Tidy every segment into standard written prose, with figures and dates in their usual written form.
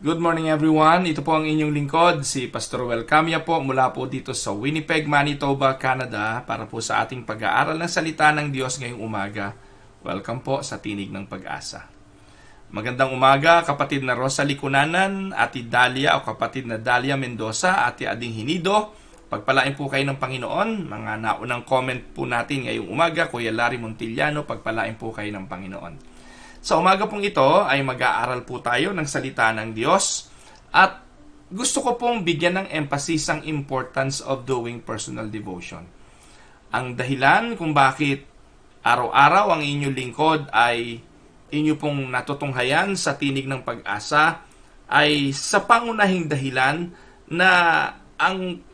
Good morning everyone. Ito po ang inyong lingkod, si Pastor Wel Camia po mula po dito sa Winnipeg, Manitoba, Canada para po sa ating pag-aaral ng salita ng Diyos ngayong umaga. Welcome po sa Tinig ng Pag-asa. Magandang umaga kapatid na Rosalie Cunanan, Ate Dalia o kapatid na Dalia Mendoza, Ate Ading Hinido. Pagpalain po kayo ng Panginoon. Mga naunang comment po natin ngayong umaga, Kuya Larry Montillano, pagpalain po kayo ng Panginoon. Sa umaga pong ito ay mag-aaral po tayo ng salita ng Diyos at gusto ko pong bigyan ng emphasis ang importance of doing personal devotion. Ang dahilan kung bakit araw-araw ang inyong lingkod ay inyo pong natutunghayan sa Tinig ng Pag-asa ay sa pangunahing dahilan na ang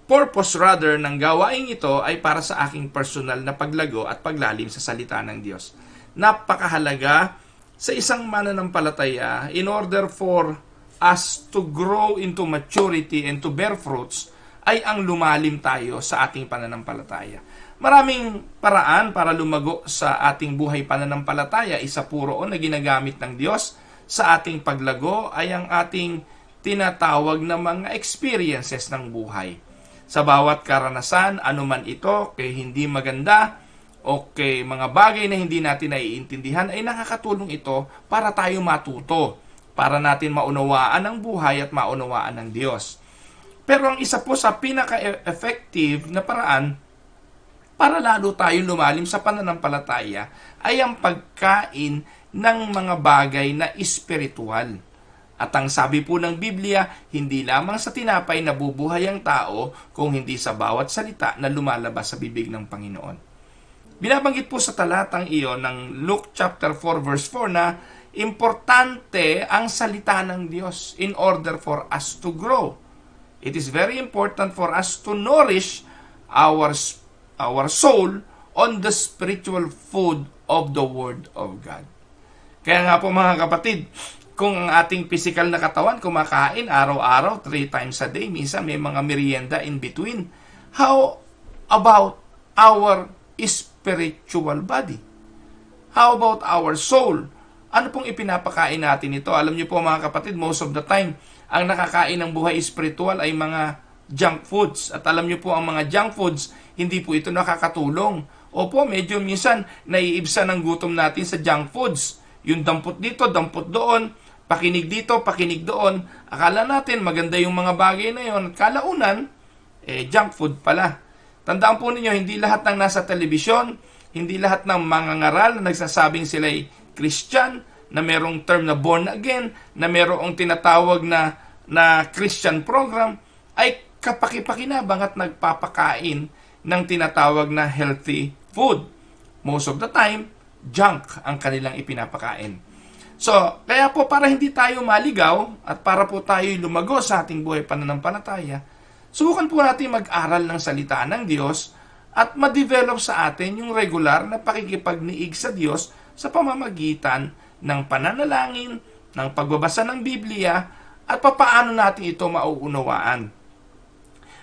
purpose rather ng gawain ito ay para sa aking personal na paglago at paglalim sa salita ng Diyos. Napakahalaga sa isang mananampalataya in order for us to grow into maturity and to bear fruits ay ang lumalim tayo sa ating pananampalataya. Maraming paraan para lumago sa ating buhay pananampalataya. Isa po roon na ginagamit ng Diyos sa ating paglago ay ang ating tinatawag na mga experiences ng buhay. Sa bawat karanasan, anuman ito, kay hindi maganda, okay, mga bagay na hindi natin naiintindihan ay nakakatulong ito para tayo matuto, para natin maunawaan ang buhay at maunawaan ng Diyos. Pero ang isa po sa pinaka-effective na paraan para lalo tayong lumalim sa pananampalataya ay ang pagkain ng mga bagay na espiritual. At ang sabi po ng Biblia, hindi lamang sa tinapay nabubuhay ang tao kung hindi sa bawat salita na lumalabas sa bibig ng Panginoon. Binabanggit po sa talatang iyon ng Luke chapter 4 verse 4 na importante ang salita ng Diyos in order for us to grow. It is very important for us to nourish our soul on the spiritual food of the Word of God. Kaya nga po mga kapatid, kung ang ating physical na katawan kumakain araw-araw 3 times a day, minsan may mga merienda in between, how about our spiritual body? How about our soul? Ano pong ipinapakain natin ito? Alam niyo po mga kapatid, most of the time, ang nakakain ng buhay spiritual ay mga junk foods. At alam niyo po, ang mga junk foods, hindi po ito nakakatulong. Opo, medyo minsan, naiibsa ng gutom natin sa junk foods. Yung dampot dito, dampot doon, pakinig dito, pakinig doon. Akala natin maganda yung mga bagay na yon. Kalaunan, junk food pala. Tandaan po ninyo, hindi lahat ng nasa telebisyon, hindi lahat ng mga ngaral na nagsasabing sila'y Christian, na merong term na born again, na merong tinatawag na Christian program, ay kapaki-pakinabang at nagpapakain ng tinatawag na healthy food. Most of the time, junk ang kanilang ipinapakain. So, kaya po para hindi tayo maligaw at para po tayo lumago sa ating buhay pananampalataya, subukan po natin mag-aral ng salita ng Diyos at ma-develop sa atin yung regular na pakikipagniig sa Diyos sa pamamagitan ng pananalangin, ng pagbabasa ng Biblia, at papaano natin ito mauunawaan.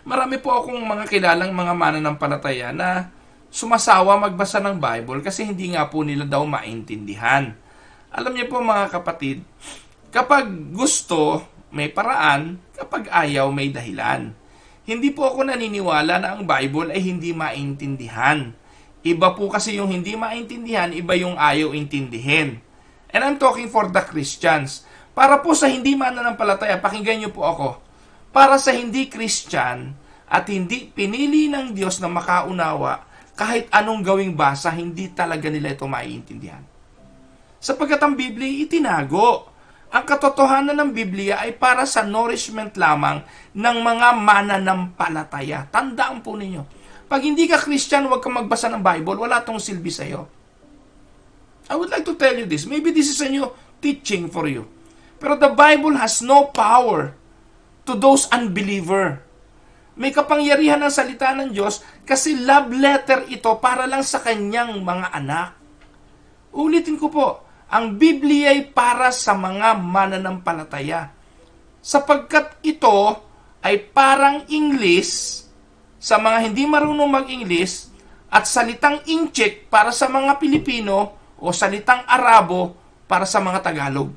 Marami po akong mga kilalang mga mananampalataya na sumasawa magbasa ng Bible kasi hindi nga po nila daw maintindihan. Alam niyo po mga kapatid, kapag gusto, may paraan, kapag ayaw, may dahilan. Hindi po ako naniniwala na ang Bible ay hindi maintindihan. Iba po kasi yung hindi maintindihan, iba yung ayaw intindihin. And I'm talking for the Christians. Para po sa hindi mananampalataya, pakinggan niyo po ako. Para sa hindi Christian at hindi pinili ng Diyos na makaunawa, kahit anong gawing basa, hindi talaga nila ito maiintindihan. Sapagkat ang Biblia itinago. Ang katotohanan ng Biblia ay para sa nourishment lamang ng mga mananampalataya. Tandaan po ninyo. Pag hindi ka Christian, huwag kang magbasa ng Bible. Wala tong silbi sa'yo. I would like to tell you this. Maybe this is a new teaching for you. Pero the Bible has no power to those unbeliever. May kapangyarihan ng salita ng Diyos kasi love letter ito para lang sa kanyang mga anak. Ulitin ko po. Ang Biblia ay para sa mga mananampalataya. Sapagkat ito ay parang English sa mga hindi marunong mag-English at salitang Inchik para sa mga Pilipino o salitang Arabo para sa mga Tagalog.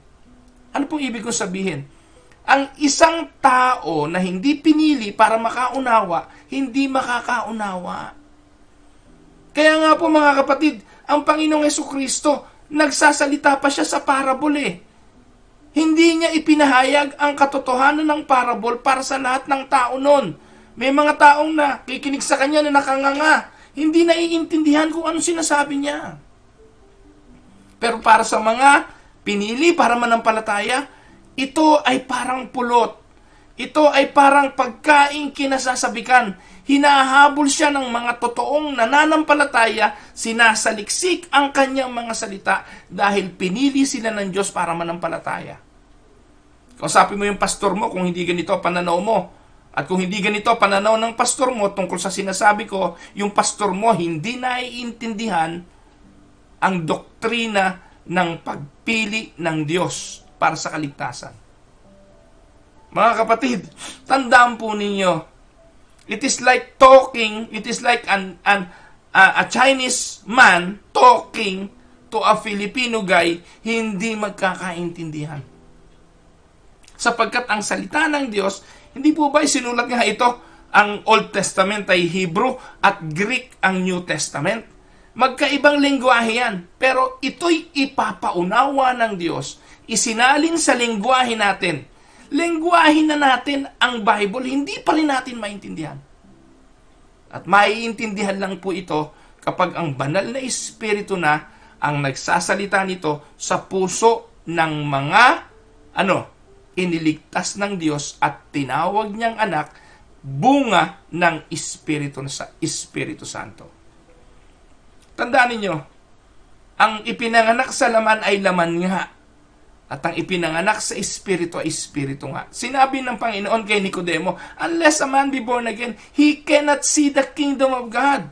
Ano pong ibig kong sabihin? Ang isang tao na hindi pinili para makaunawa, hindi makakaunawa. Kaya nga po mga kapatid, ang Panginoong Hesukristo, nagsasalita pa siya sa parable. Hindi niya ipinahayag ang katotohanan ng parable para sa lahat ng tao noon. May mga taong nakikinig sa kanya na nakanganga. Hindi naiintindihan kung ano sinasabi niya. Pero para sa mga pinili para manampalataya, ito ay parang pulot. Ito ay parang pagkaing kinasasabikan. Hinahabol siya ng mga totoong nananampalataya, sinasaliksik ang kanyang mga salita dahil pinili sila ng Diyos para manampalataya. Kausapin mo yung pastor mo kung hindi ganito pananaw mo. At kung hindi ganito pananaw ng pastor mo tungkol sa sinasabi ko, yung pastor mo hindi naiintindihan ang doktrina ng pagpili ng Diyos para sa kaligtasan. Mga kapatid, tandaan po ninyo, it is like a Chinese man talking to a Filipino guy, hindi magkakaintindihan. Sapagkat ang salita ng Diyos, hindi po ba sinulat nga ito, ang Old Testament ay Hebrew at Greek ang New Testament? Magkaibang lengguwahe yan, pero ito'y ipapaunawa ng Diyos, isinalin sa lengguwahe natin. Lengguwahe na natin ang Bible, hindi pa rin natin maintindihan. At maiintindihan lang po ito kapag ang banal na Espiritu na ang nagsasalita nito sa puso ng mga iniligtas ng Diyos at tinawag niyang anak, bunga ng Espiritu Santo. Tandaan ninyo, ang ipinanganak sa laman ay laman nga, at ang ipinanganak sa Espiritu ay Espiritu nga. Sinabi ng Panginoon kay Nicodemo, unless a man be born again, he cannot see the kingdom of God.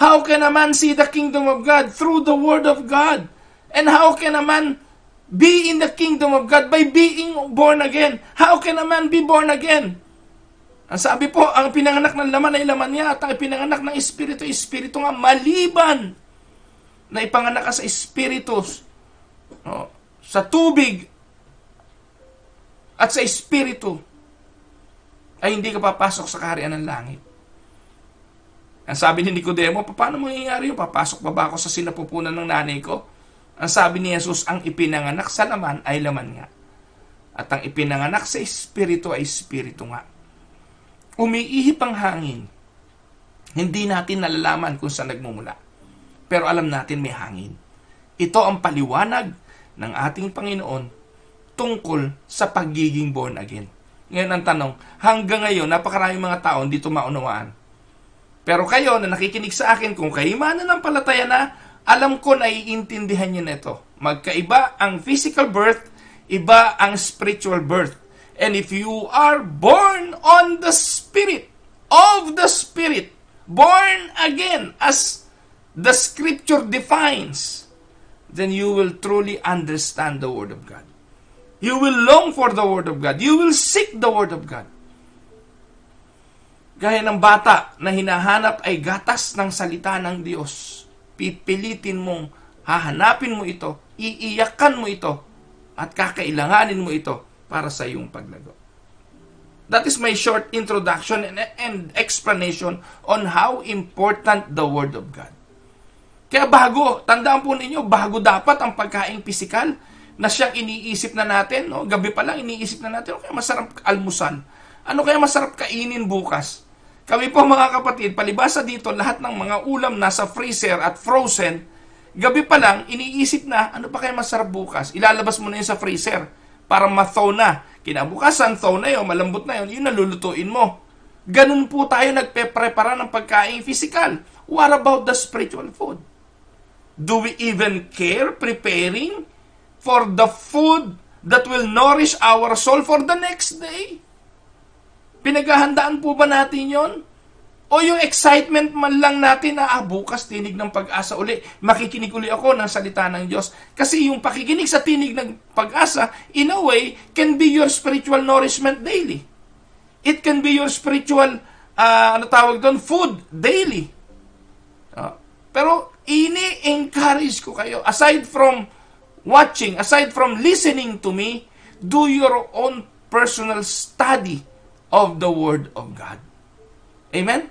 How can a man see the kingdom of God? Through the word of God. And how can a man be in the kingdom of God? By being born again. How can a man be born again? Ang sabi po, ang pinanganak ng laman ay laman niya, at ang pinanganak ng Espiritu ay Espiritu nga, maliban na ipanganak ka sa Espiritu, sa tubig at sa Espiritu, ay hindi ka papasok sa kaharian ng langit. Ang sabi ni Nicodemo, paano mangyayari yun? Papasok pa ba ako sa sinapupunan ng nanay ko? Ang sabi ni Jesus, ang ipinanganak sa laman ay laman nga. At ang ipinanganak sa Espiritu ay Espiritu nga. Umiihip ang hangin. Hindi natin nalalaman kung saan nagmumula. Pero alam natin may hangin. Ito ang paliwanag ng ating Panginoon tungkol sa pagiging born again. Ngayon ang tanong, hanggang ngayon, napakaraming mga tao hindi ito maunawaan. Pero kayo na nakikinig sa akin, kung kayo mananampalataya na, alam ko na iintindihan niyo na ito. Magkaiba ang physical birth, iba ang spiritual birth. And if you are born on the Spirit, of the Spirit, born again, as the Scripture defines, then you will truly understand the Word of God. You will long for the Word of God. You will seek the Word of God. Gaya ng bata na hinahanap ay gatas ng salita ng Diyos. Pipilitin mong hahanapin mo ito, iiyakan mo ito, at kakailanganin mo ito para sa iyong paglago. That is my short introduction and explanation on how important the Word of God. Kaya tandaan po ninyo, bago dapat ang pagkaing pisikal na siyang iniisip na natin, gabi pa lang iniisip na natin, kaya masarap almusal? Ano kaya masarap kainin bukas? Kami po mga kapatid, palibasa dito, lahat ng mga ulam nasa freezer at frozen, gabi pa lang, iniisip na, ano pa kaya masarap bukas? Ilalabas mo na yun sa freezer para ma-thaw na. Kinabukasan, thaw na yun, malambot na yun, yun nalulutuin mo. Ganun po tayo nagpe-prepara ng pagkain physical. What about the spiritual food? Do we even care preparing for the food that will nourish our soul for the next day? Pinaghahandaan po ba natin yon? O yung excitement man lang natin na bukas tinig ng pag-asa uli, makikinig uli ako ng salita ng Diyos. Kasi yung pakikinig sa tinig ng pag-asa, in a way, can be your spiritual nourishment daily. It can be your spiritual, food daily. Pero ini-encourage ko kayo, aside from watching, aside from listening to me, do your own personal study of the Word of God. Amen?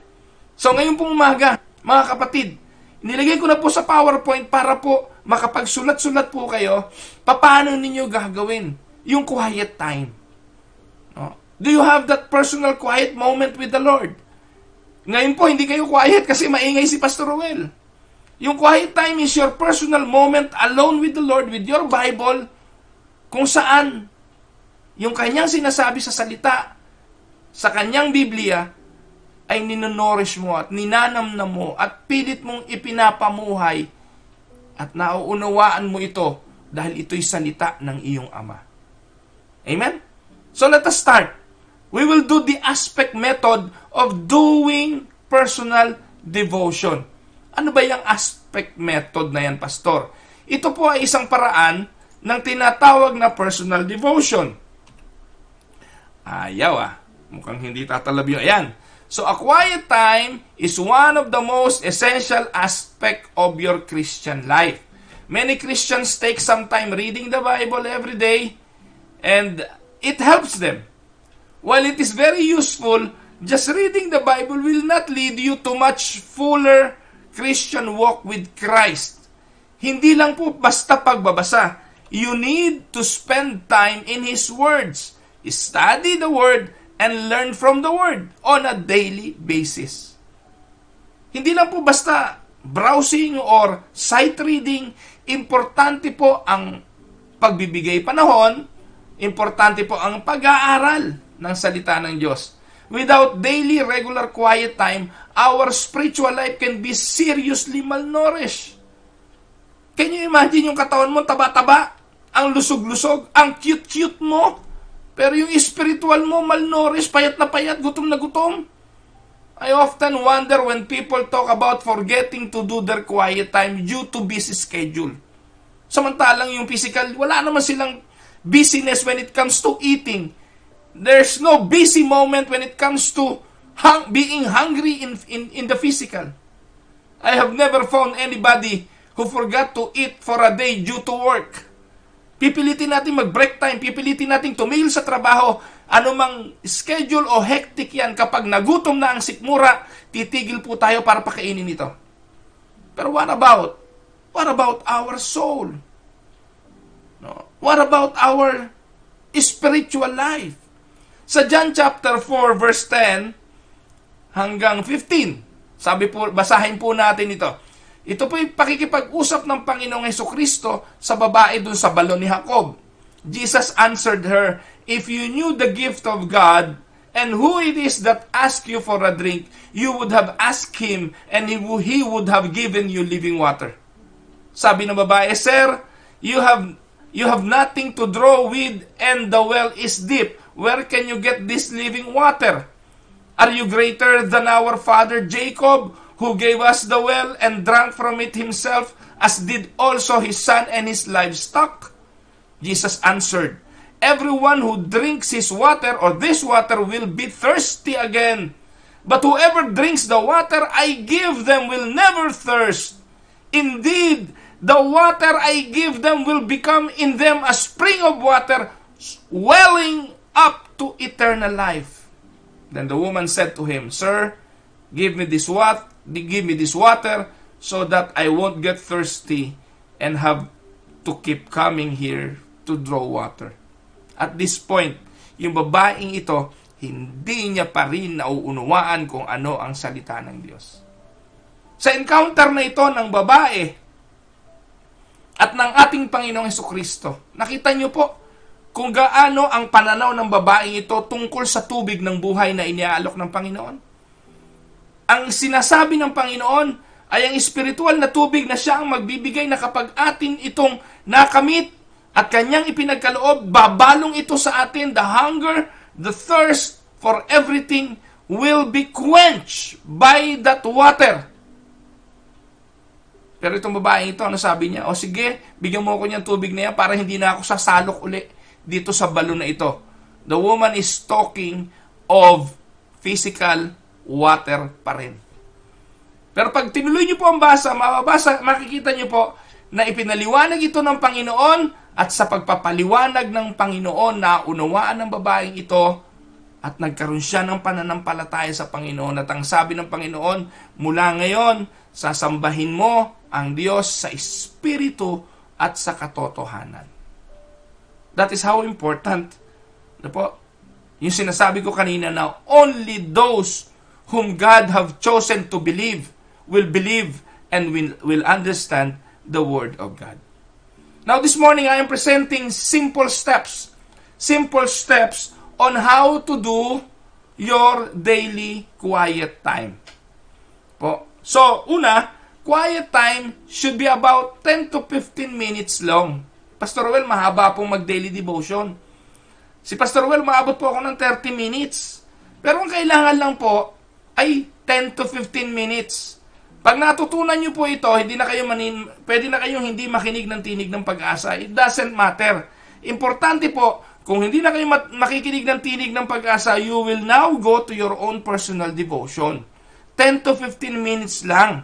So ngayon pong umaga, mga kapatid, nilagay ko na po sa PowerPoint para po makapagsulat-sulat po kayo paano ninyo gagawin yung quiet time. No? Do you have that personal quiet moment with the Lord? Ngayon po, hindi kayo quiet kasi maingay si Pastor Ruel. Yung quiet time is your personal moment alone with the Lord, with your Bible, kung saan yung kanyang sinasabi sa salita, sa kanyang Biblia, ay ninonorish mo at ninanamnam mo at pilit mong ipinapamuhay at nauunawaan mo ito dahil ito'y salita ng iyong Ama. Amen? So let us start. We will do the aspect method of doing personal devotion. Ano ba yung aspect method na yan, Pastor? Ito po ay isang paraan ng tinatawag na personal devotion. Ayaw mukhang hindi tatalab yun. Ayan. So a quiet time is one of the most essential aspect of your Christian life. Many Christians take some time reading the Bible every day and it helps them. While it is very useful, just reading the Bible will not lead you to much fuller Christian walk with Christ. Hindi lang po basta pagbabasa. You need to spend time in His words. Study the Word and learn from the Word on a daily basis. Hindi lang po basta browsing or sight reading. Importante po ang pagbibigay panahon. Importante po ang pag-aaral ng salita ng Diyos. Without daily, regular, quiet time, our spiritual life can be seriously malnourished. Can you imagine yung katawan mo taba-taba, ang lusog-lusog, ang cute-cute mo, pero yung spiritual mo malnourished, payat na payat, gutom na gutom? I often wonder when people talk about forgetting to do their quiet time due to busy schedule. Samantalang yung physical, wala naman silang busyness when it comes to eating. There's no busy moment when it comes to being hungry in the physical. I have never found anybody who forgot to eat for a day due to work. Pipilitin natin mag-break time, pipilitin natin tumigil sa trabaho, anumang schedule o hectic yan, kapag nagutom na ang sikmura, titigil po tayo para pakainin ito. Pero what about our soul? No? What about our spiritual life? Sa John chapter 4 verse 10 hanggang 15, sabi po, basahin po natin ito. Ito po yung pakikipag-usap ng Panginoong Hesukristo sa babae dun sa balon ni Jacob. Jesus answered her, "If you knew the gift of God and who it is that asks you for a drink, you would have asked him and he would have given you living water." Sabi ng babae, "Sir, you have nothing to draw with and the well is deep. Where can you get this living water? Are you greater than our father Jacob, who gave us the well and drank from it himself, as did also his son and his livestock?" Jesus answered, "Everyone who drinks his water or this water will be thirsty again. But whoever drinks the water I give them will never thirst. Indeed, the water I give them will become in them a spring of water welling up to eternal life." Then the woman said to him, "Sir, give me this water so that I won't get thirsty and have to keep coming here to draw water." At this point, yung babaeng ito, hindi niya pa rin nauunawaan kung ano ang salita ng Diyos. Sa encounter na ito ng babae at ng ating Panginoong Hesukristo, nakita niyo po kung gaano ang pananaw ng babaeng ito tungkol sa tubig ng buhay na iniaalok ng Panginoon. Ang sinasabi ng Panginoon ay ang espiritual na tubig na siya ang magbibigay na kapag atin itong nakamit at kanyang ipinagkaloob, babalong ito sa atin. The hunger, the thirst for everything will be quenched by that water. Pero itong babaeng ito, ano sabi niya? O sige, bigyan mo ako niyang tubig na yan para hindi na ako sasalok uli dito sa balon na ito. The woman is talking of physical water pa rin. Pero pag tinuloy niyo po ang makikita niyo po na ipinaliwanag ito ng Panginoon At sa pagpapaliwanag ng Panginoon, naunawaan ng babaeng ito at nagkaroon siya ng pananampalataya sa Panginoon. At ang sabi ng Panginoon, mula ngayon, sasambahin mo ang Diyos sa Espiritu at sa katotohanan. That is how important. Ano po? Yung sinasabi ko kanina na only those whom God have chosen to believe will believe and will understand the Word of God. Now this morning, I am presenting simple steps on how to do your daily quiet time. Po. So, una, quiet time should be about 10 to 15 minutes long. Pastor Well, mahaba pong mag-daily devotion. Si Pastor Well, maabot po ako ng 30 minutes. Pero ang kailangan lang po ay 10 to 15 minutes. Pag natutunan nyo po ito, pwede na kayong hindi makinig ng tinig ng pag-asa. It doesn't matter. Importante po, kung hindi na kayo makikinig ng tinig ng pag-asa, you will now go to your own personal devotion. 10 to 15 minutes lang.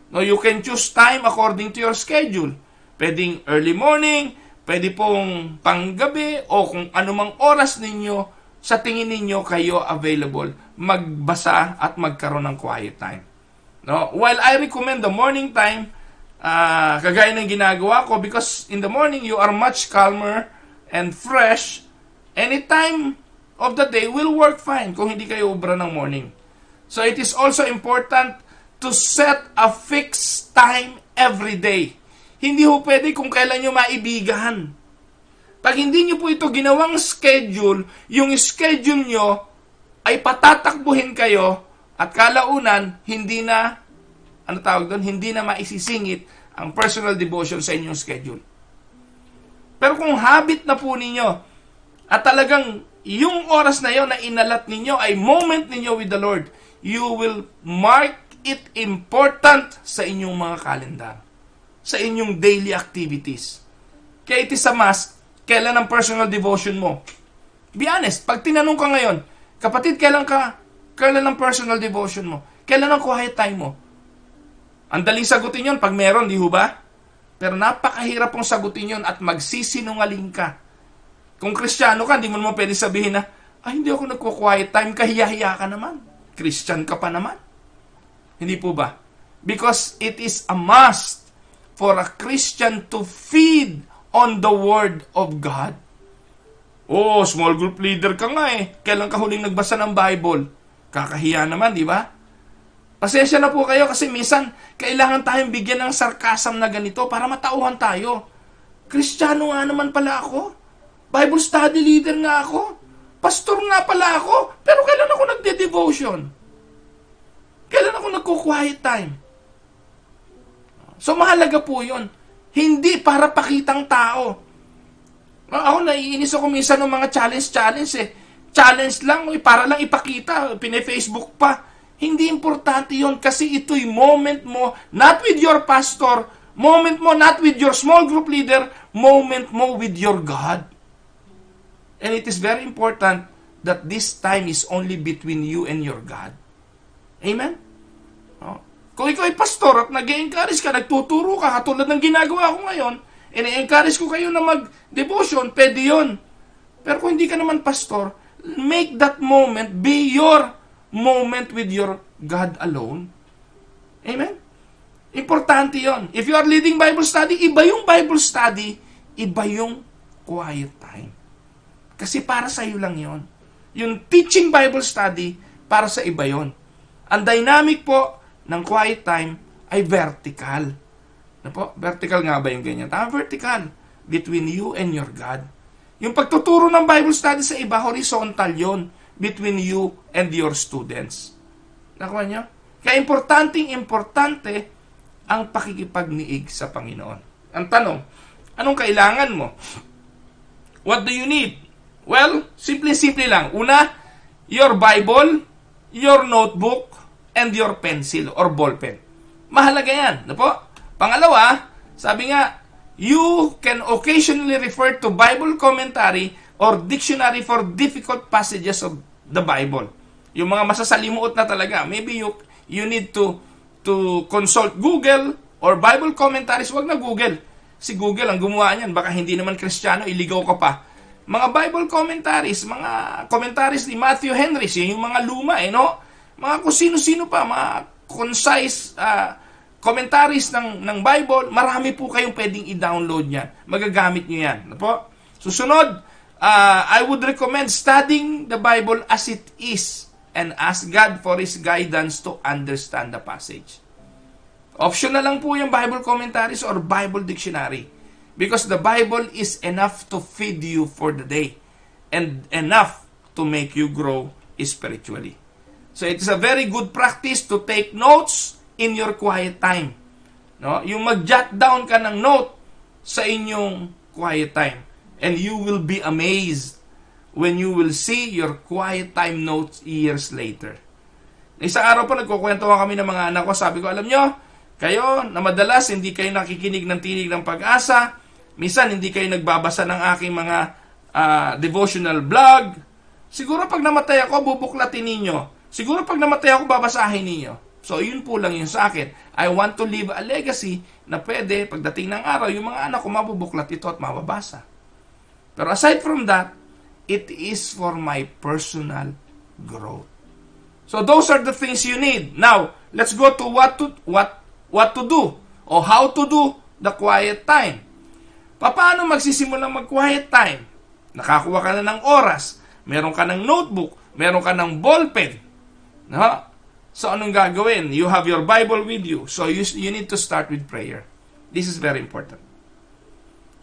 No, you can choose time according to your schedule. Pwedeng early morning, pwede pong panggabi, o kung anumang oras ninyo, sa tingin ninyo kayo available, magbasa at magkaroon ng quiet time. No? While I recommend the morning time, kagaya ng ginagawa ko, because in the morning you are much calmer and fresh, any time of the day will work fine kung hindi kayo ubra ng morning. So it is also important to set a fixed time every day. Hindi ho pwede kung kailan nyo maibigan. Pag hindi nyo po ito ginawang schedule, yung schedule nyo ay patatakbuhin kayo at kalaunan, hindi na maisisingit ang personal devotion sa inyong schedule. Pero kung habit na po ninyo at talagang yung oras na yon na inalat ninyo ay moment ninyo with the Lord, you will mark it important sa inyong mga kalendar, sa inyong daily activities. Kaya it is a must. Kailan ang personal devotion mo? Be honest, pag tinanong ka ngayon, kapatid, kailan ang personal devotion mo? Kailan ang quiet time mo? Ang daling sagutin yon pag meron, di ho ba? Pero napakahirap pong sagutin yon at magsisinungaling ka. Kung Kristiyano ka, hindi mo naman pwede sabihin na, hindi ako nagko-quiet time, kahiya-hiya ka naman. Christian ka pa naman. Hindi po ba? Because it is a must for a Christian to feed on the Word of God. Oh, small group leader ka nga eh. Kailan ka huling nagbasa ng Bible? Kakahiya naman, di ba? Pasensya na po kayo kasi minsan kailangan tayong bigyan ng sarcasm na ganito para matauhan tayo. Kristiyano nga naman pala ako. Bible study leader nga ako. Pastor nga pala ako. Pero kailan ako nagde-devotion? Kailan ako nagko-quiet time? So mahalaga po yun. Hindi para pakitang tao. Ako naiinis ako minsan ng mga challenge eh. Challenge lang, para lang ipakita, pine-Facebook pa. Hindi importante yon kasi ito'y moment mo, not with your pastor, moment mo not with your small group leader, moment mo with your God. And it is very important that this time is only between you and your God. Amen? Kung ikaw ay pastor at nag-encourage ka, nagtuturo ka, katulad ng ginagawa ko ngayon, ine-encourage ko kayo na mag-devotion, pwede yun. Pero kung hindi ka naman pastor, make that moment be your moment with your God alone. Amen? Importante yon. If you are leading Bible study, iba yung Bible study, iba yung quiet time. Kasi para sa iyo lang yon. Yung teaching Bible study, para sa iba yon. Ang dynamic po ng quiet time ay vertical. Ano po? Vertical nga ba yung ganyan? Vertical. Between you and your God. Yung pagtuturo ng Bible study sa iba, horizontal yon. Between you and your students. Nakuha nyo? Kaya importante ang pakikipagniig sa Panginoon. Ang tanong, anong kailangan mo? What do you need? Well, simple lang. Una, your Bible, your notebook, and your pencil or ballpen. Mahalaga yan. Ano po? Pangalawa, sabi nga, you can occasionally refer to Bible commentary or dictionary for difficult passages of the Bible. Yung mga masasalimuot na talaga. Maybe you need to consult Google or Bible commentaries. Wag na Google. Si Google ang gumawa niyan. Baka hindi naman Kristiyano, iligaw ka pa. Mga Bible commentaries, mga commentaries ni Matthew Henry, yung mga luma, no? Mga kung sino-sino pa, mga concise commentaries ng Bible, marami po kayong pwedeng i-download yan. Magagamit nyo yan. Ano po? Susunod, I would recommend studying the Bible as it is and ask God for His guidance to understand the passage. Optional lang po yung Bible commentaries or Bible dictionary. Because the Bible is enough to feed you for the day and enough to make you grow spiritually. So it is a very good practice to take notes in your quiet time. No? Yung mag-jot down ka ng note sa inyong quiet time. And you will be amazed when you will see your quiet time notes years later. Isang araw pa nagkukwentuhan kami ng mga anak ko. Sabi ko, alam nyo, kayo na madalas hindi kayo nakikinig ng tinig ng pag-asa, minsan hindi kayo nagbabasa ng aking mga devotional blog. Siguro pag namatay ako, bubuklatin ninyo. Siguro pag namatay ako, babasahin ninyo. So, yun po lang yun sa akin. I want to leave a legacy na pwede, pagdating ng araw, yung mga anak ko mabubuklat ito at mababasa. Pero aside from that, it is for my personal growth. So, those are the things you need. Now, let's go to what to do o how to do the quiet time. Paano magsisimulang mag-quiet time? Nakakuha ka na ng oras, meron ka ng notebook, meron ka ng ballpen. No? So, anong gagawin? You have your Bible with you. So, you need to start with prayer. This is very important.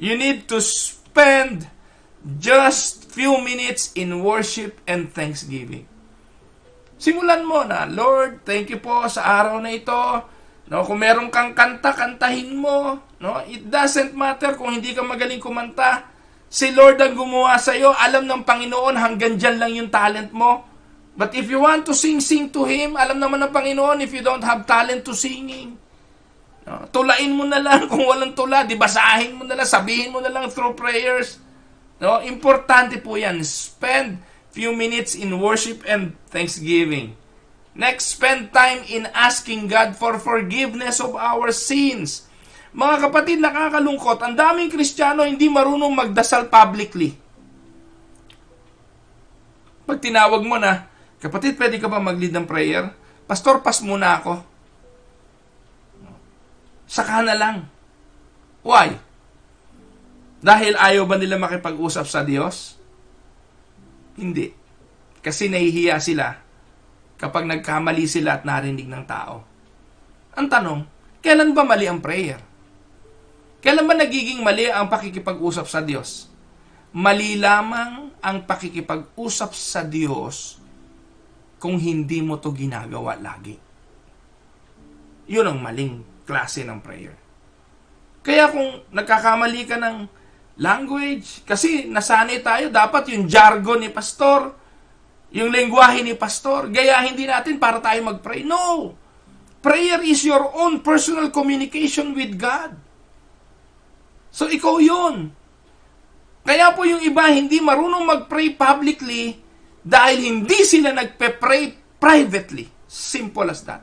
You need to spend just few minutes in worship and thanksgiving. Simulan mo na, Lord, thank you po sa araw na ito. No, kung meron kang kanta, kantahin mo. No? It doesn't matter kung hindi ka magaling kumanta. Si Lord ang gumawa sa iyo. Alam ng Panginoon hanggang dyan lang yung talent mo. But if you want to sing to Him, alam naman ng Panginoon if you don't have talent to singing. No? Tulain mo na lang kung walang tula. Di basahin mo na lang, sabihin mo na lang through prayers. No? Importante po yan. Spend few minutes in worship and thanksgiving. Next, spend time in asking God for forgiveness of our sins. Mga kapatid, nakakalungkot. Ang daming Kristiyano hindi marunong magdasal publicly. Pag tinawag mo na, kapatid, pwede ka ba mag-lead ng prayer? Pastor, pas muna ako. Saka na lang. Why? Dahil ayaw ba nila makipag-usap sa Diyos? Hindi. Kasi nahihiya sila kapag nagkamali sila at narinig ng tao. Ang tanong, kailan ba mali ang prayer? Kailan ba nagiging mali ang pakikipag-usap sa Diyos? Mali lamang ang pakikipag-usap sa Diyos kung hindi mo to ginagawa lagi. Yun ang maling klase ng prayer. Kaya kung nagkakamali ka ng language, kasi nasanay tayo, dapat yung jargon ni pastor, yung lengguwahe ni pastor, gayahin din natin para tayo mag-pray. No! Prayer is your own personal communication with God. So, ikaw yun. Kaya po yung iba hindi marunong mag-pray publicly dahil hindi sila nagpe-pray privately. Simple as that.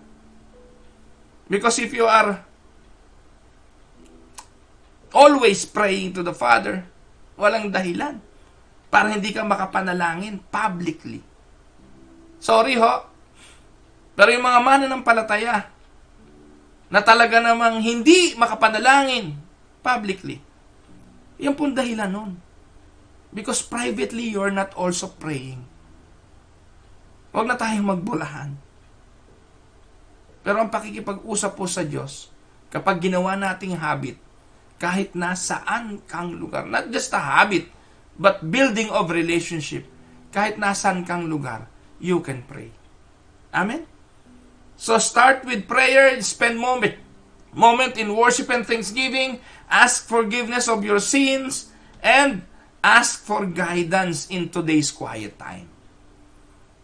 Because if you are always praying to the Father, walang dahilan para hindi ka makapanalangin publicly. Sorry ho, pero yung mga mananampalataya na talaga namang hindi makapanalangin publicly, yan pong dahilan nun. Because privately, you're not also praying. Huwag na tayong magbulahan. Pero ang pakikipag-usap po sa Diyos, kapag ginawa nating habit, kahit nasaan kang lugar, not just a habit, but building of relationship, kahit nasaan kang lugar, you can pray. Amen? So start with prayer, spend moment in worship and thanksgiving, ask forgiveness of your sins, and ask for guidance in today's quiet time.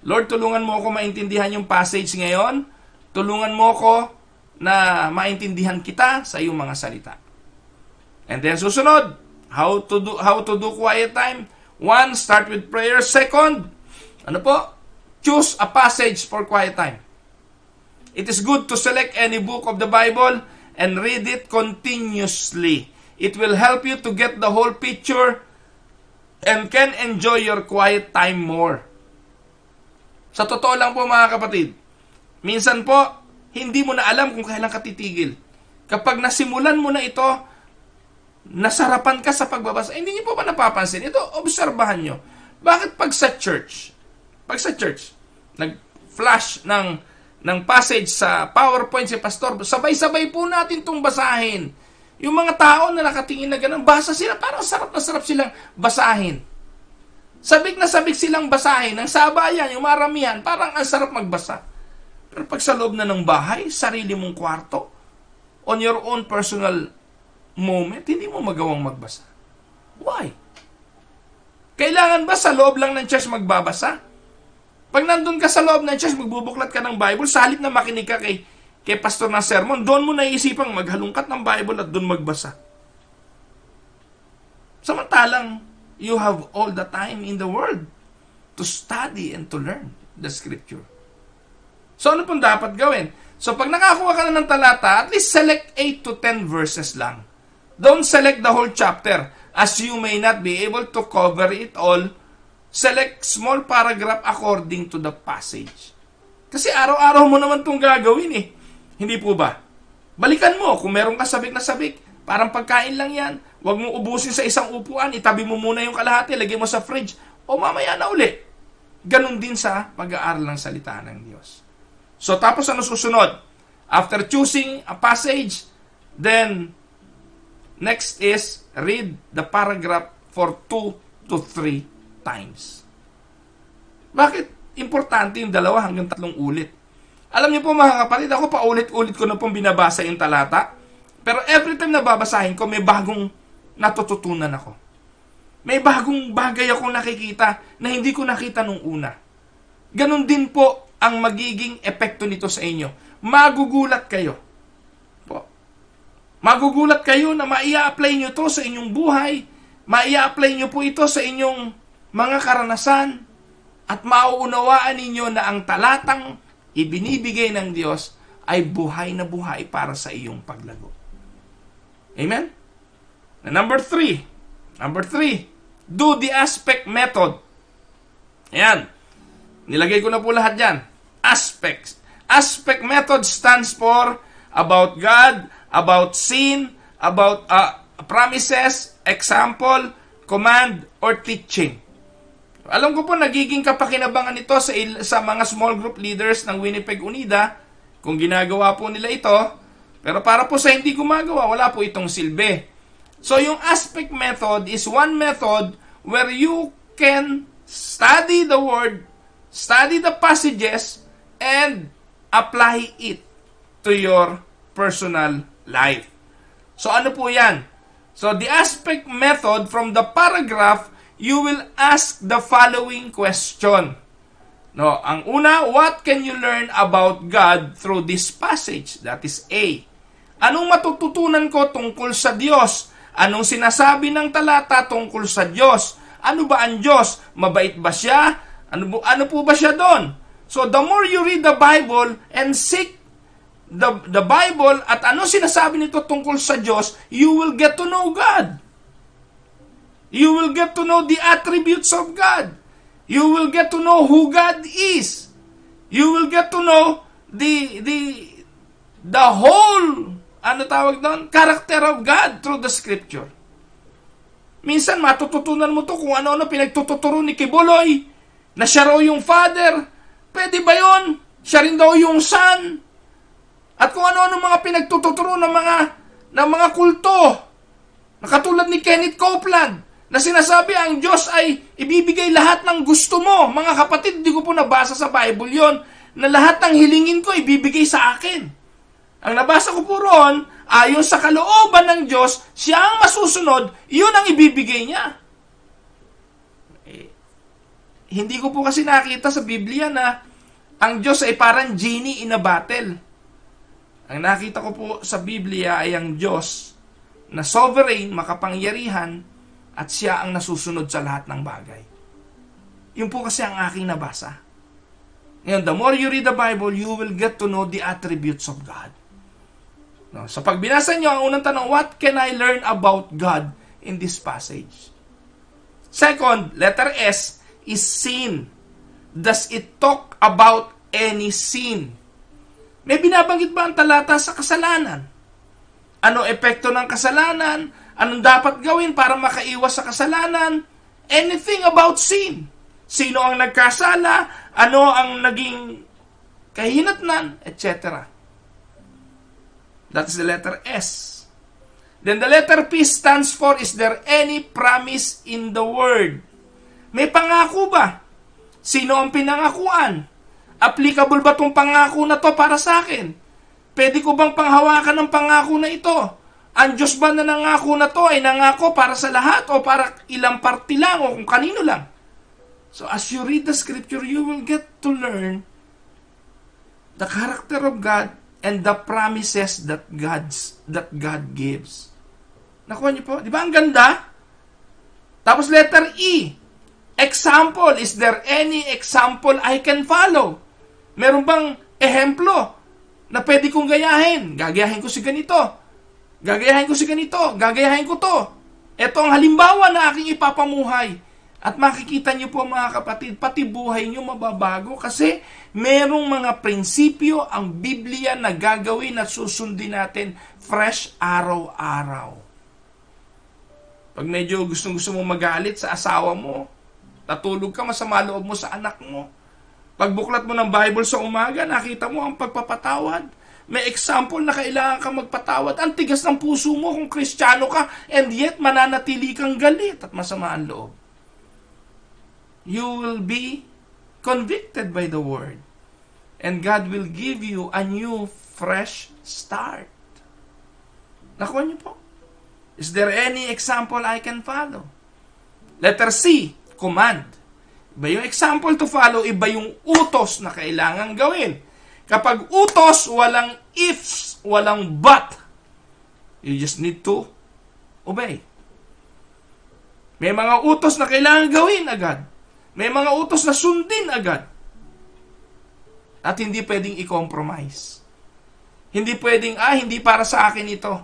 Lord, tulungan mo ako maintindihan yung passage ngayon. Tulungan mo ako na maintindihan kita sa iyong mga salita. And then susunod, how to do quiet time. 1, start with prayer. 2, ano po? Choose a passage for quiet time. It is good to select any book of the Bible and read it continuously. It will help you to get the whole picture and can enjoy your quiet time more. Sa totoo lang po mga kapatid, minsan po, hindi mo na alam kung kailan ka titigil. Kapag nasimulan mo na ito, nasarapan ka sa pagbabasa, hindi niyo po ba napapansin? Ito, obserbahan nyo. Bakit pag sa church, nag-flash ng passage sa PowerPoint si Pastor, sabay-sabay po natin itong basahin. Yung mga tao na nakatingin na ganun, basa sila, parang sarap na sarap silang basahin. Sabik na sabik silang basahin. Ang sabayan, yung maramihan, parang ang sarap magbasa. Pero pag sa loob na ng bahay, sarili mong kwarto, on your own personal moment, hindi mo magawang magbasa. Why? Kailangan ba sa loob lang ng church magbabasa? Pag nandun ka sa loob ng church, magbubuklat ka ng Bible, sa halip na makinig ka kay pastor na sermon, doon mo naiisipang maghalungkat ng Bible at doon magbasa. Samantalang, you have all the time in the world to study and to learn the scripture. So, ano pong dapat gawin? So, pag nakakuha ka na ng talata, at least select 8 to 10 verses lang. Don't select the whole chapter, as you may not be able to cover it all. Select small paragraph according to the passage. Kasi araw-araw mo naman itong gagawin eh. Hindi po ba? Balikan mo kung meron ka sabik na sabik. Parang pagkain lang yan. Huwag mo ubusin sa isang upuan. Itabi mo muna yung kalahati. Lagay mo sa fridge. O mamaya na uli. Ganon din sa pag-aaral ng salita ng Diyos. So tapos ano susunod? After choosing a passage, then next is read the paragraph for 2 to 3 times. Bakit importante yung 2 hanggang 3 ulit? Alam niyo po mga kapatid, ako pa ulit-ulit ko na pong binabasa yung talata. Pero every time na babasahin ko, may bagong natututunan ako. May bagong bagay akong nakikita na hindi ko nakita nung una. Ganon din po ang magiging epekto nito sa inyo. Magugulat kayo. Po. Magugulat kayo na maia-apply nyo to sa inyong buhay. Maia-apply nyo po ito sa inyong mga karanasan. At mauunawaan ninyo na ang talatang ibinibigay ng Diyos ay buhay na buhay para sa iyong paglago. Amen? Number 3, do the aspect method. Ayan. Nilagay ko na po lahat dyan. Aspects. Aspect method stands for about God, about sin, about promises, example, command, or teaching. Alam ko po, nagiging kapakinabangan ito sa mga small group leaders ng Winnipeg Unida kung ginagawa po nila ito. Pero para po sa hindi gumagawa, wala po itong silbi. So, yung aspect method is one method where you can study the word, study the passages, and apply it to your personal life. So, ano po yan? So, the aspect method from the paragraph, you will ask the following question. No, ang una, what can you learn about God through this passage? That is A. Anong matututunan ko tungkol sa Diyos? Anong sinasabi ng talata tungkol sa Diyos? Ano ba ang Diyos? Mabait ba siya? Ano po ba siya doon? So the more you read the Bible and seek the Bible at ano sinasabi nito tungkol sa Diyos, you will get to know God. You will get to know the attributes of God. You will get to know who God is. You will get to know the whole, character of God through the Scripture. Minsan matututunan mo to kung ano-ano pinagtuturo ni Kibuloy, na siya raw yung Father. Pwede ba yun? Siya rin daw yung Son. At kung ano-ano mga pinagtuturo ng mga kulto, na katulad ni Kenneth Copeland, na sinasabi ang Diyos ay ibibigay lahat ng gusto mo. Mga kapatid, hindi ko po nabasa sa Bible yon na lahat ng hilingin ko ibibigay sa akin. Ang nabasa ko po roon, ayon sa kalooban ng Diyos, siya ang masusunod, yun ang ibibigay niya. Hindi ko po kasi nakita sa Biblia na ang Diyos ay parang genie in a bottle. Ang nakita ko po sa Biblia ay ang Diyos na sovereign, makapangyarihan, at siya ang nasusunod sa lahat ng bagay. Yun po kasi ang aking nabasa. Ngayon, the more you read the Bible, you will get to know the attributes of God. No? So pag binasa nyo, ang unang tanong, what can I learn about God in this passage? Second, letter S is sin. Does it talk about any sin? May binabanggit ba ang talata sa kasalanan? Ano epekto ng kasalanan? Anong dapat gawin para makaiwas sa kasalanan? Anything about sin. Sino ang nagkasala? Ano ang naging kahinatnan? Etc. That is the letter S. Then the letter P stands for, is there any promise in the Word? May pangako ba? Sino ang pinangakuan? Applicable ba itong pangako na to para sa akin? Pwede ko bang panghawakan ng pangako na ito? Ang Diyos ba na nangako na to ay nangako para sa lahat o para ilang parti lang o kung kanino lang? So as you read the scripture, you will get to learn the character of God and the promises that God gives. Nakuha niyo po? Di ba ang ganda? Tapos letter E. Example. Is there any example I can follow? Meron bang ehemplo na pwede kong gayahin? Gagayahin ko si ganito. Gagayahin ko si ganito. Gagayahin ko to. Ito ang halimbawa na aking ipapamuhay. At makikita niyo po mga kapatid, pati buhay niyo mababago kasi merong mga prinsipyo ang Biblia na gagawin at susundin natin fresh araw-araw. Pag medyo gusto mo magalit sa asawa mo, natulog ka, masama loob mo sa anak mo. Pag buklat mo ng Bible sa umaga, nakita mo ang pagpapatawad. May example na kailangan kang magpatawad. Ang tigas ng puso mo kung Kristiyano ka and yet mananatili kang galit at masama ang loob. You will be convicted by the Word. And God will give you a new, fresh start. Nakuha niyo po? Is there any example I can follow? Letter C, command. Iba yung example to follow, iba yung utos na kailangan gawin. Kapag utos, walang ifs, walang but. You just need to obey. May mga utos na kailangan gawin agad. May mga utos na sundin agad. At hindi pwedeng i-compromise. Hindi pwedeng, hindi para sa akin ito.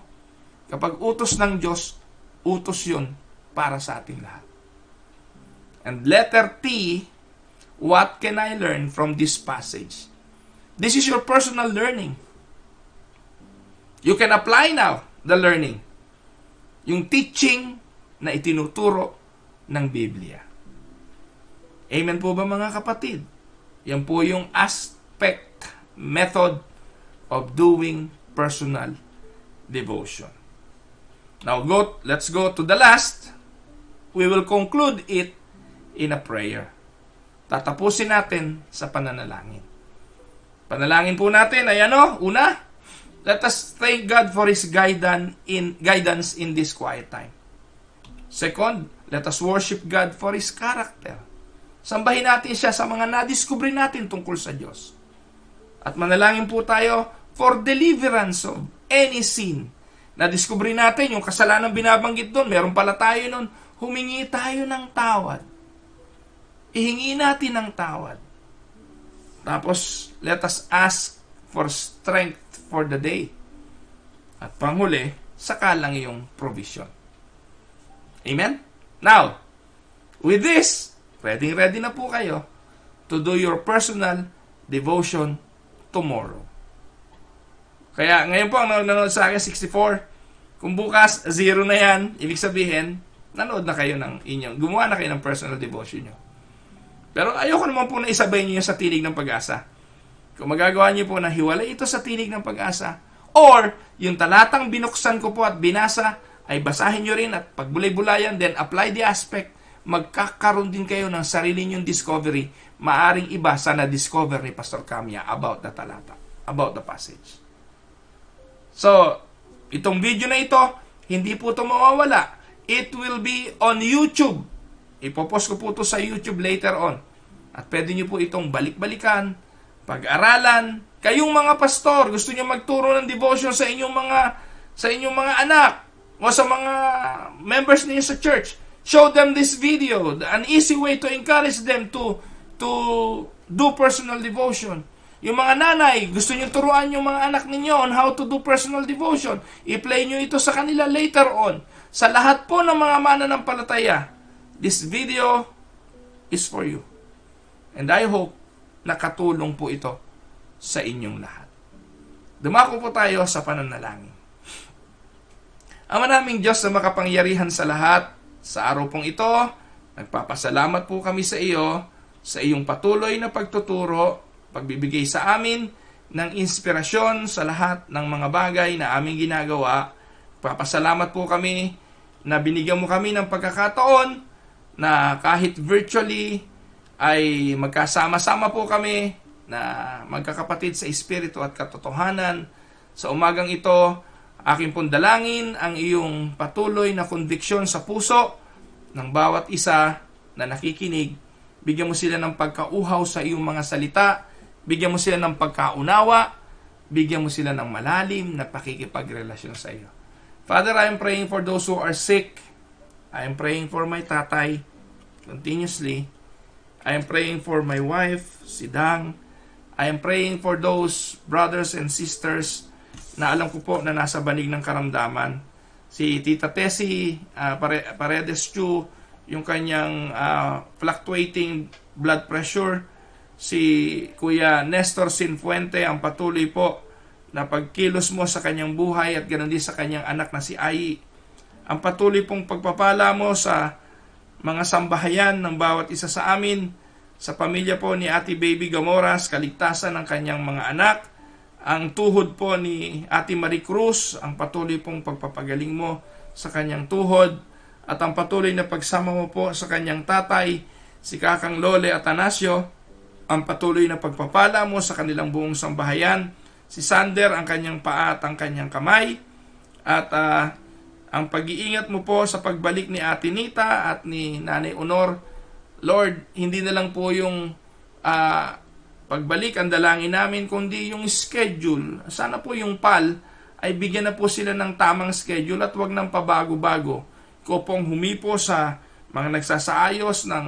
Kapag utos ng Diyos, utos yun para sa ating lahat. And letter T, what can I learn from this passage? This is your personal learning. You can apply now the learning. Yung teaching na itinuturo ng Biblia. Amen po ba mga kapatid? Yan po yung aspect, method of doing personal devotion. Now, let's go to the last. We will conclude it in a prayer. Tatapusin natin sa pananalangin. Panalangin po natin ay una, let us thank God for His guidance in this quiet time. Second, let us worship God for His character. Sambahin natin siya sa mga nadiskubre natin tungkol sa Diyos. At manalangin po tayo for deliverance of any sin. Nadiskubre natin yung kasalanan binabanggit doon. Meron pala tayo noon. Humingi tayo ng tawad. Ihingi natin ng tawad. Tapos, let us ask for strength for the day. At panghuli, saka lang yung provision. Amen? Now, with this, ready na po kayo to do your personal devotion tomorrow. Kaya ngayon po, ang nanonood sa akin, 64. Kung bukas, 0 na yan, ibig sabihin, nanood na kayo ng inyong, gumawa na kayo ng personal devotion nyo. Pero ayoko naman po na isabay nyo sa tinig ng pag-asa. Kung magagawa nyo po na hiwalay ito sa tinig ng pag-asa, or yung talatang binuksan ko po at binasa, ay basahin nyo rin at pagbulay-bulayan, then apply the aspect, magkakaroon din kayo ng sarili nyong discovery, maaring iba sa na-discover ni Pastor Camia about the talata, about the passage. So, itong video na ito, hindi po ito mawawala. It will be on YouTube. Ipopost ko po ito sa YouTube later on. At pwede nyo po itong balik-balikan, pag-aralan. Kayong mga pastor, gusto nyo magturo ng devotion sa inyong mga anak o sa mga members niyo sa church. Show them this video. An easy way to encourage them to do personal devotion. Yung mga nanay, gusto nyo turuan yung mga anak ninyo on how to do personal devotion. I-play nyo ito sa kanila later on. Sa lahat po ng mga mananampalataya, this video is for you. And I hope nakatulong po ito sa inyong lahat. Dumako po tayo sa pananalangin. Ama naming Diyos na makapangyarihan sa lahat, sa araw pong ito, nagpapasalamat po kami sa iyo, sa iyong patuloy na pagtuturo, pagbibigay sa amin ng inspirasyon sa lahat ng mga bagay na aming ginagawa. Papasalamat po kami na binigyan mo kami ng pagkakataon na kahit virtually ay magkasama-sama po kami na magkakapatid sa espiritu at katotohanan. Sa umagang ito, aking pong dalangin ang iyong patuloy na konviksyon sa puso ng bawat isa na nakikinig. Bigyan mo sila ng pagkauhaw sa iyong mga salita. Bigyan mo sila ng pagkaunawa. Bigyan mo sila ng malalim na pakikipagrelasyon sa iyo. Father, I am praying for those who are sick. I am praying for my tatay continuously. I am praying for my wife, si Dang. I am praying for those brothers and sisters na alam ko po na nasa banig ng karamdaman. Si Tita Tessie Paredes Chu, yung kanyang fluctuating blood pressure. Si Kuya Nestor Sinfuente, ang patuloy po na pagkilos mo sa kanyang buhay at ganoon din sa kanyang anak na si Ai. Ang patuloy pong pagpapala mo sa mga sambahayan ng bawat isa sa amin, sa pamilya po ni Ate Baby Gamoras, kaligtasan ng kanyang mga anak, ang tuhod po ni Ate Marie Cruz, ang patuloy pong pagpapagaling mo sa kanyang tuhod, at ang patuloy na pagsama mo po sa kanyang tatay, si Kakang Lole Atanasio, ang patuloy na pagpapala mo sa kanilang buong sambahayan, si Sander, ang kanyang paa at ang kanyang kamay, at ang pag-iingat mo po sa pagbalik ni Ate Nita at ni Nanay Honor. Lord, hindi na lang po yung pagbalik ang dalangin namin, kundi yung schedule. Sana po yung PAL ay bigyan na po sila ng tamang schedule at wag ng pabago-bago. Ko pong humipo sa mga nagsasaayos ng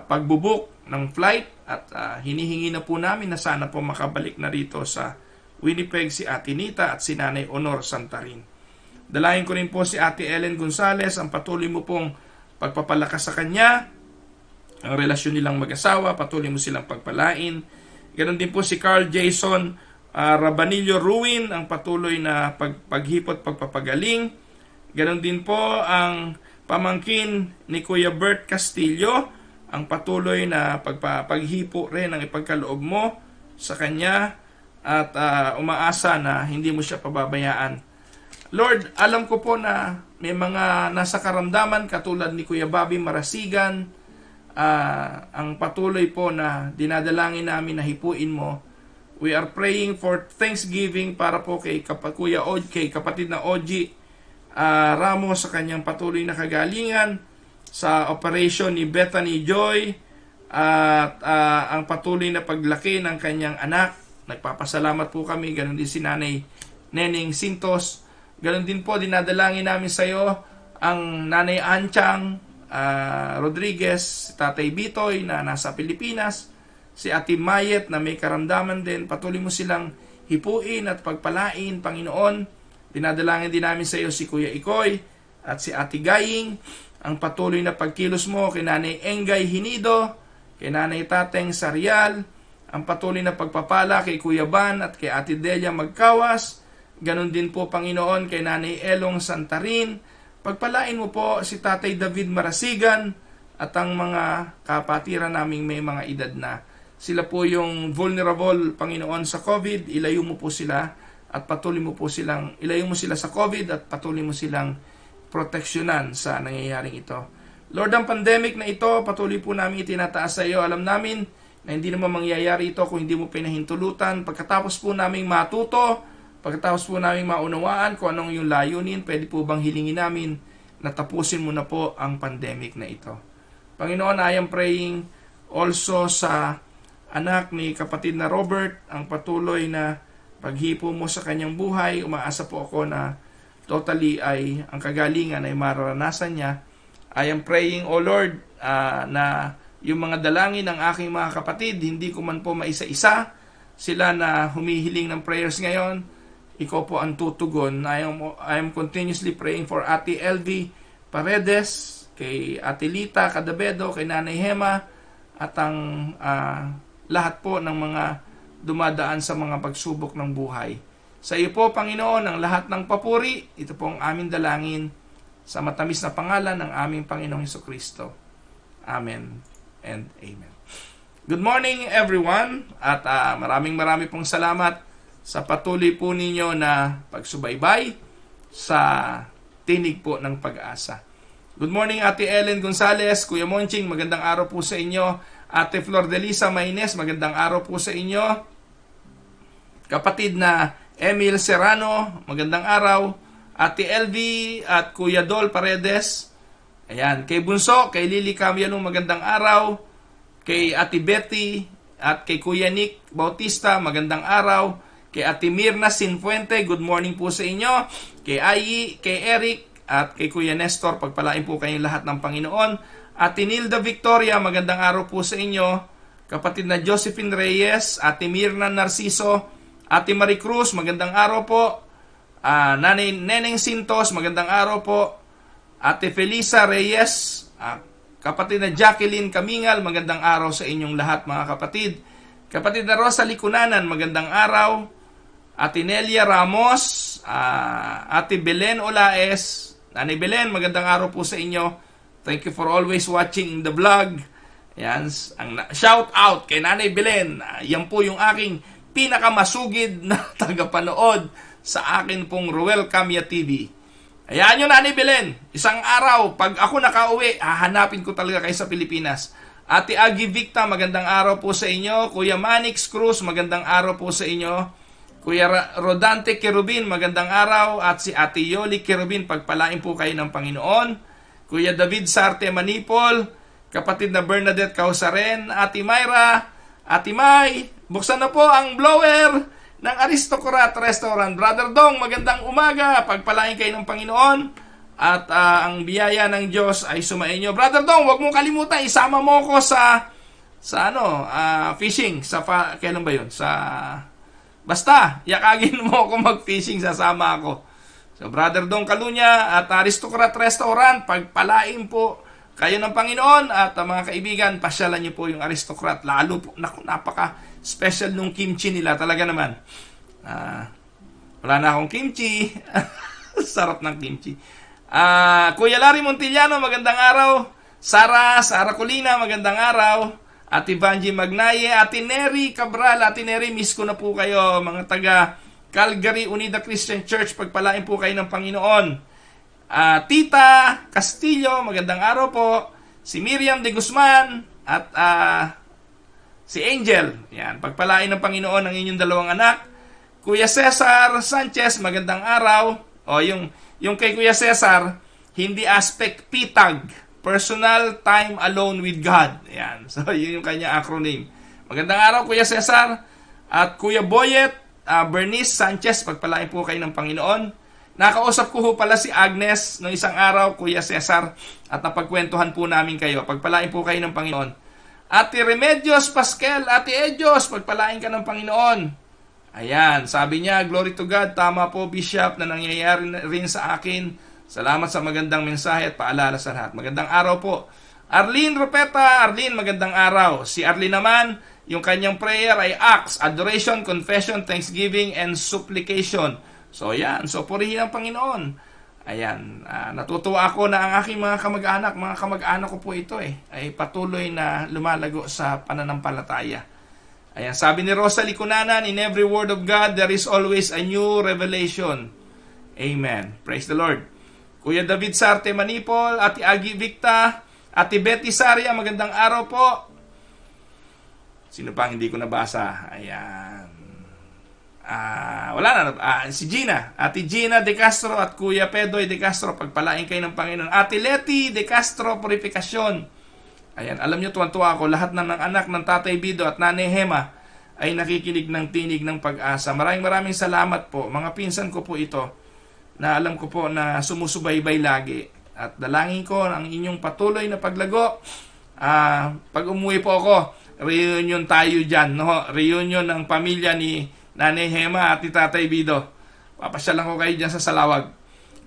pagbubuk ng flight at hinihingi na po namin na sana po makabalik na rito sa Winnipeg si Ate Nita at si Nanay Honor Santarin. Dalayan ko rin po si Ate Ellen Gonzales, ang patuloy mo pong pagpapalakas sa kanya, ang relasyon nilang mag-asawa, patuloy mo silang pagpalain. Ganon din po si Carl Jason Rabanillo Ruin, ang patuloy na paghipot, pagpapagaling. Ganon din po ang pamangkin ni Kuya Bert Castillo, ang patuloy na paghipo rin ang ipagkaloob mo sa kanya at umaasa na hindi mo siya pababayaan. Lord, alam ko po na may mga nasa karamdaman katulad ni Kuya Bobby Marasigan, ang patuloy po na dinadalangin namin na hipuin mo. We are praying for Thanksgiving para po kay Kuya kay kapatid na Oji Ramos sa kanyang patuloy na kagalingan, sa operation ni Bethany Joy, at ang patuloy na paglaki ng kanyang anak. Nagpapasalamat po kami. Ganon din si Nanay Neneng Sintos. Ganon din po dinadalangin namin sa iyo ang Nanay Anchang Rodriguez, si Tatay Bitoy na nasa Pilipinas, si Ate Mayet na may karamdaman din. Patuloy mo silang hipuin at pagpalain, Panginoon. Dinadalangin din namin sa iyo si Kuya Ikoy at si Ate Gaying, ang patuloy na pagkilos mo kay Nanay Engay Hinido, kay Nanay Tateng Sarial, ang patuloy na pagpapala kay Kuya Ban at kay Ate Delia Magkawas. Ganon din po, Panginoon, kay Nanay Elong Santarin. Pagpalain mo po si Tatay David Marasigan at ang mga kapatiran naming may mga edad na. Sila po yung vulnerable, Panginoon, sa COVID. Ilayo mo po sila at patuloy mo po silang, ilayo mo sila sa COVID at patuloy mo silang proteksyonan sa nangyayaring ito. Lord, ang pandemic na ito, patuloy po namin itinataas sa iyo. Alam namin na hindi naman mangyayari ito kung hindi mo pinahintulutan. Pagkatapos po namin matuto, pagkatapos po namin maunawaan kung anong yung layunin, pwede po bang hilingin namin na tapusin mo na po ang pandemic na ito. Panginoon, I am praying also sa anak ni kapatid na Robert, ang patuloy na paghipo mo sa kanyang buhay. Umaasa po ako na totally ay ang kagalingan ay mararanasan niya. I am praying, O Lord, na yung mga dalangin ng aking mga kapatid, hindi ko man po maisa-isa, sila na humihiling ng prayers ngayon, ikaw po ang tutugon. I am continuously praying for Ate LV Paredes, kay Ate Lita Cadabedo, kay Nanay Hema, at ang lahat po ng mga dumadaan sa mga pagsubok ng buhay. Sa iyo po, Panginoon, ang lahat ng papuri. Ito po ang aming dalangin sa matamis na pangalan ng aming Panginoong Hesukristo. Amen and amen. Good morning, everyone, at maraming pong salamat sa patuloy po ninyo na pagsubaybay sa tinig po ng pag-asa. Good morning, Ate Ellen Gonzalez, Kuya Monching, magandang araw po sa inyo. Ate Flor de Lisa Maines, magandang araw po sa inyo. Kapatid na Emil Serrano, magandang araw. Ate LV at Kuya Dol Paredes. Ayan, kay Bunso, kay Lily Camiano, magandang araw. Kay Ate Betty at kay Kuya Nick Bautista, magandang araw. Kay Ate Mirna Sinfuente, good morning po sa inyo. Kay Ai, kay Eric at kay Kuya Nestor, pagpalain po kayong lahat ng Panginoon. Ate Nilda Victoria, magandang araw po sa inyo. Kapatid na Josephine Reyes, Ate Mirna Narciso, Ate Marie Cruz, magandang araw po. Nanay Neneng Sintos, magandang araw po. Ate Felisa Reyes, kapatid na Jacqueline Kamingal, magandang araw sa inyong lahat mga kapatid. Kapatid na Rosa Licunanan, magandang araw. Ate Nelia Ramos, Ate Belen Olaes, Nanay Belen, magandang araw po sa inyo. Thank you for always watching the vlog. Ayan, shout out kay Nanay Belen. Yan po yung aking pinakamasugid na tagapanood sa akin pong Ruel Camia TV. Ayan yun, Nanay Belen. Isang araw, pag ako nakauwi, hahanapin ko talaga kayo sa Pilipinas. Ate Agi Victa, magandang araw po sa inyo. Kuya Manix Cruz, magandang araw po sa inyo. Kuya Rodante Kerubin, magandang araw. At si Ate Yoli Kerubin, pagpalain po kayo ng Panginoon. Kuya David Sarte Manipol, kapatid na Bernadette Causaren, Ate Myra, Ate May, buksan na po ang blower ng Aristocrat Restaurant. Brother Dong, magandang umaga. Pagpalain kayo ng Panginoon. At ang biyaya ng Diyos ay sumainyo. Brother Dong, huwag mong kalimutan. Isama mo ko sa fishing. Kailan ba yun? Basta, yakagin mo ako mag-fishing. Sasama ako. So, Brother Dong Kalunya at Aristocrat Restaurant, pagpalain po kayo ng Panginoon. At mga kaibigan, pasyalan niyo po yung Aristocrat. Lalo po, napaka-special nung kimchi nila. Talaga naman. Wala na akong kimchi. Sarap ng kimchi. Kuya Larry Montillano, magandang araw. Sara Colina, magandang araw. Ate Vanji Magnaye, Ate Neri Cabral, Ate Neri, miss ko na po kayo. Mga taga Calgary Unida Christian Church, pagpalain po kayo ng Panginoon. Tita Castillo, magandang araw po. Si Miriam de Guzman at si Angel. Yan, pagpalain ng Panginoon ang inyong dalawang anak. Kuya Cesar Sanchez, magandang araw. Yung kay Kuya Cesar, hindi aspect PTAG, Personal Time Alone with God. Yan. So, yun yung kanya acronym. Magandang araw, Kuya Cesar. At Kuya Boyet, Bernice Sanchez, pagpalain po kayo ng Panginoon. Nakausap ko ho pala si Agnes noong isang araw, Kuya Cesar, at napagkwentuhan po namin kayo. Pagpalain po kayo ng Panginoon. Ate Remedios Pascal, Ate Edios, pagpalain ka ng Panginoon. Ayan, sabi niya, glory to God, tama po, Bishop, na nangyayari rin sa akin. Salamat sa magandang mensahe at paalala sa lahat. Magandang araw po. Arlene Rupeta, Arlene, magandang araw. Si Arlene naman, yung kanyang prayer ay acts, adoration, confession, thanksgiving, and supplication. So, yan. So, purihin ang Panginoon. Ayan. Natutuwa ako na ang aking mga kamag-anak ko po ito ay patuloy na lumalago sa pananampalataya. Ayan. Sabi ni Rosa Licunanan, in every word of God, there is always a new revelation. Amen. Praise the Lord. Kuya David Sarte Manipol, Ate Agi Victa, Ate Betty Saria, magandang araw po. Sino pang hindi ko nabasa? Ayan. Wala na. Si Gina. Ate Gina De Castro at Kuya Pedoy De Castro, pagpalain kayo ng Panginoon. Ate Leti De Castro, Purificación. Ayan, alam nyo, tuwan-tuwa ako. Lahat ng anak ng Tatay Bido at Nanay Hema ay nakikinig ng tinig ng pag-asa. Maraming salamat po. Mga pinsan ko po ito, na alam ko po na sumusubaybay lagi. At dalangin ko ang inyong patuloy na paglago. Pag umuwi po ako, reunion tayo dyan, no? Reunion ng pamilya ni Nanay Hema at ni Tatay Bido. Papasyalan ko kayo dyan sa Salawag.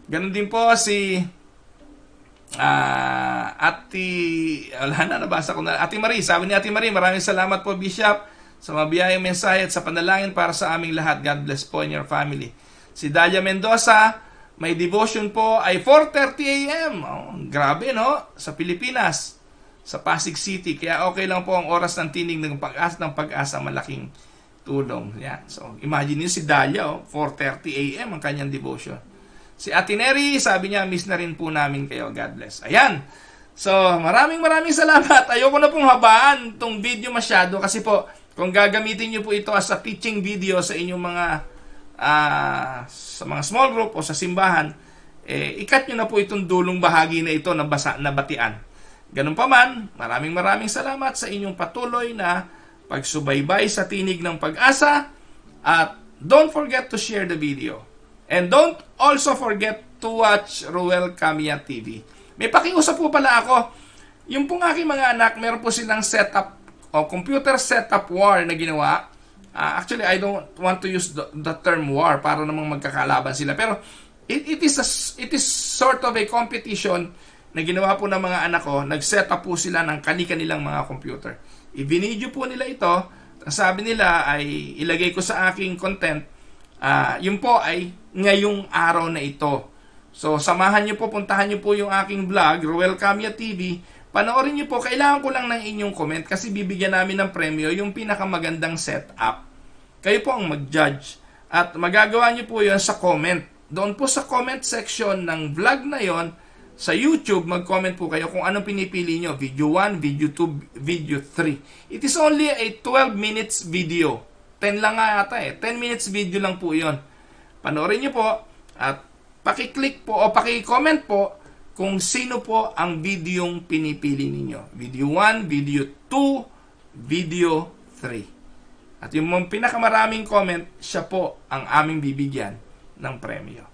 Ganon din po si nabasa ko na. Ate Marie, sabi ni Ate Marie, maraming salamat po Bishop sa mabiyayang mensahe at sa panalangin para sa aming lahat. God bless po in your family. Si Dalia Mendoza, may devotion po ay 4:30 a.m. Oh, grabe no? Sa Pilipinas, sa Pasig City. Kaya okay lang po ang oras ng tinig ng pag-asa, malaking tulong. Yan. So, imagine niyo si Dalia, 4:30 a.m. ang kanyang devotion. Si Ate Neri, sabi niya, miss na rin po namin kayo. God bless. Ayan. So, maraming salamat. Ayoko na pong habaan itong video masyado kasi po, kung gagamitin niyo po ito as a teaching video sa inyong mga sa mga small group o sa simbahan, ikat nyo na po itong dulong bahagi na ito na batian. Ganun pa man, maraming salamat sa inyong patuloy na pagsubaybay sa tinig ng pag-asa at don't forget to share the video. And don't also forget to watch Ruel Camia TV. May pakiusap po pala ako. Yung pong aking mga anak, meron po silang setup o computer setup war na ginawa. Actually, I don't want to use the term war para namang magkakalaban sila. Pero it is sort of a competition na ginawa po ng mga anak ko. Nag-set up po sila ng kanilang mga computer. I-video po nila ito. Ang sabi nila ay ilagay ko sa aking content. Yun po ay ngayong araw na ito. So, samahan nyo po, puntahan nyo po yung aking vlog, Ruel Camia TV. Panoorin nyo po, kailangan ko lang ng inyong comment kasi bibigyan namin ng premyo yung pinakamagandang setup. Kayo po ang mag-judge. At magagawa nyo po yun sa comment. Doon po sa comment section ng vlog na yon sa YouTube, mag-comment po kayo kung anong pinipili nyo. Video 1, video 2, video 3. It is only a 12 minutes video. 10 lang nga ata 10 minutes video lang po yon. Panoorin nyo po at paki-click po o paki-comment po kung sino po ang videong pinipili ninyo. Video 1, video 2, video 3. At yung pinakamaraming comment, siya po ang aming bibigyan ng premyo.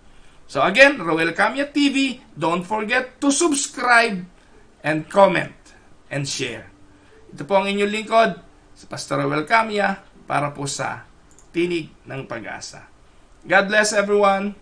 So again, Ruel Camia TV, don't forget to subscribe and comment and share. Ito po ang inyong lingkod, si Pastor Ruel Camia, para po sa Tinig ng Pag-asa. God bless everyone.